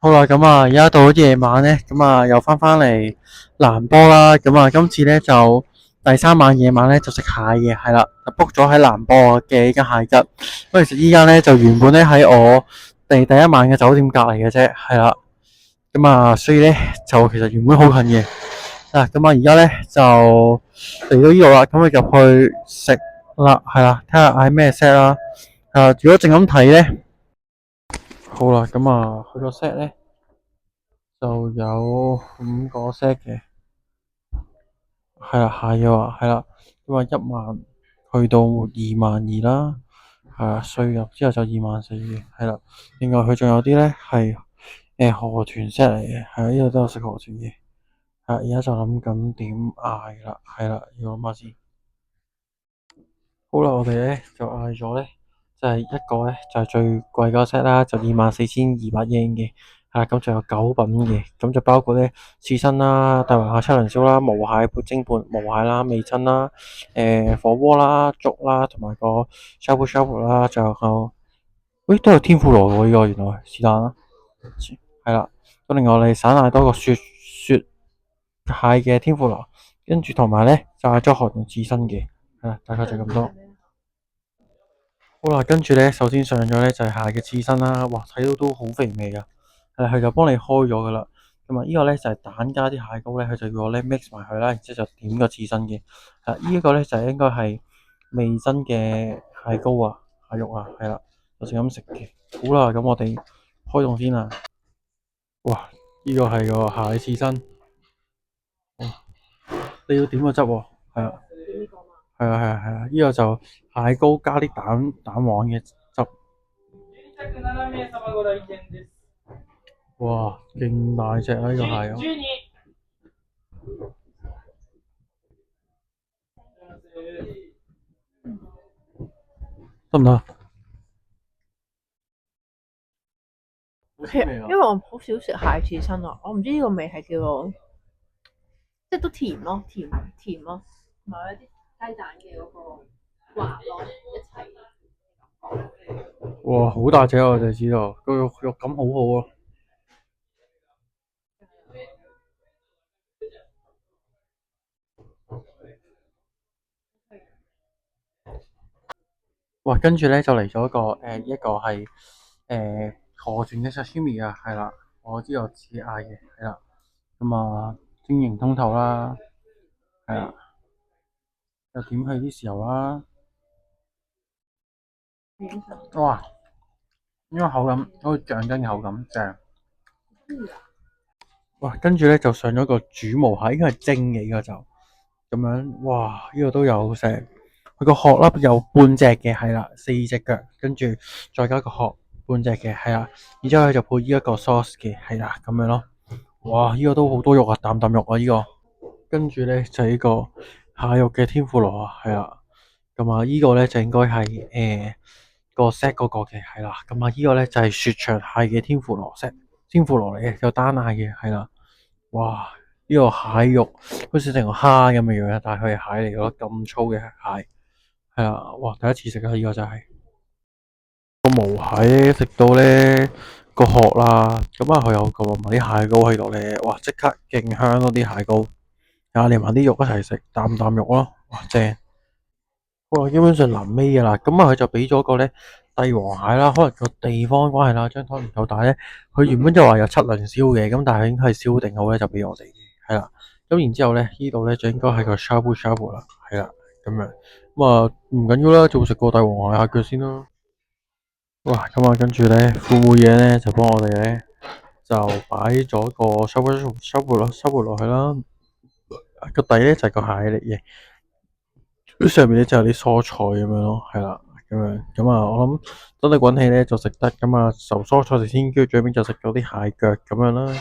好啦，咁啊，而家到咗夜晚咧，咁啊又翻嚟蘭波啦，咁啊今次咧就第三晚夜晚咧就食蟹嘅，係啦，就 book 咗喺蘭波嘅呢間蟹吉。咁其實依間咧就原本咧喺我哋第一晚嘅酒店隔離嘅啫，係啦，咁啊所以咧就其實原本好近嘅，咁啊而家咧就嚟到呢度啦，咁啊入去食啦，係啦，睇下嗌咩 set 啦，如果淨咁睇咧，好啦，咁啊去個 set 咧。就有5個 set 嘅，係啦，係嘅話，係啦，咁啊1萬去到2萬2啦，係啦，稅入之後就2萬4嘅，係啦，另外佢仲有啲咧係河豚 set 嚟嘅，係啦，呢度都有食河豚嘅，係而家就諗緊點嗌啦，係啦，要諗下先。好啦，我哋咧就嗌咗咧，就係一個咧就係最貴嗰個 set 啦，就24,200 yen 嘅，係啦，咁就有9品嘅，咁就包括咧刺身啦、大黃蟹七輪燒啦、毛蟹撥蒸拌毛蟹啦、味噌啦、火鍋啦、粥啦，同埋個 shabu 啦，就有，喂都有天婦羅喎，呢個原來是但啦，係啦，咁另外我哋散嗌多個雪蟹嘅天婦羅，跟住同埋咧就嗌咗河豚刺身嘅，係啦，大概就咁多。好啦，跟住咧，首先上咗咧就係蟹嘅刺身啦，哇，睇到都好肥美啊！佢就幫你開咗噶啦。咁啊，呢個咧就係蛋加啲蟹膏咧，佢就要我咧 mix 埋佢啦，然之後就點個刺身嘅。呢一個咧就係應該係味噌嘅蟹膏啊，蟹肉啊，係啦，就咁食嘅。好啦，咁我哋開動先啦。哇，呢個係個蟹刺身，你要點個汁喎？係啊，係啊，呢個就蟹膏加啲蛋黃嘅汁。哇，勁大隻啊！呢個蟹得唔得？其實因為我好少食蟹刺身啊，我唔知呢個味係叫做即係都甜咯，甜咯，同埋有啲雞蛋嘅嗰個滑咯一齊。哇，好大隻啊！我就知道個肉感好好啊。哇，跟住咧就嚟咗一個係河豚嘅 sashimi 啊，係啦，我知我自己嗌嘅，係啦，咁啊晶瑩通透啦，係啦，又點去啲豉油啦，哇，呢個口感好似橡筋嘅口感，正。哇，跟住咧就上咗個煮毛蟹，應該係蒸嘅，呢個就咁樣，哇，呢個都有成，佢個殼粒有半隻嘅，係啦，4隻腳，跟住再加個殼半隻嘅，係啦，然之後佢就配呢一個 sauce 嘅，係啦，咁樣咯，哇，呢個都好多肉啊，啖啖肉啊，呢個，跟住咧就係呢個蟹肉嘅天婦羅啊，係啦，咁啊呢個咧就應該係個 set 嗰個嘅，係啦，咁啊呢個咧就係雪場蟹嘅天婦羅 set，天婦羅嚟嘅，有單嗌嘅，係啦。哇！呢個蟹肉好似成個蝦咁嘅樣，但係佢係蟹嚟嘅咯，咁粗嘅蟹，係啊！哇！第一次食啊，呢個就係個毛蟹咧，食到咧個殼啦，咁啊佢有個埋啲蟹膏喺度咧，哇！即刻勁香咯啲蟹膏，連埋啲肉一齊食，啖啖肉咯，哇正！哇，基本上臨尾噶啦，咁啊佢就俾咗個咧帝王蟹啦，可能個地方關係啦，張台唔夠大咧，佢原本就話有7輪燒嘅，咁但係應該係燒定好咧就俾我哋嘅，係啦，咁然之後咧呢度咧就應該係個 shabu 啦，係啦，咁樣，咁啊唔緊要啦，做食個帝王蟹下腳先啦，哇，咁啊跟住咧副妹嘢咧就幫我哋咧就擺咗個 shabu 落去啦，個底咧就係個蟹嚟嘅。上面咧就有啲蔬菜咁樣咯，係啦，咁樣咁啊，我諗真係滾起咧就食得咁啊，受蔬菜食先，跟住最尾就食咗啲蟹腳咁樣啦。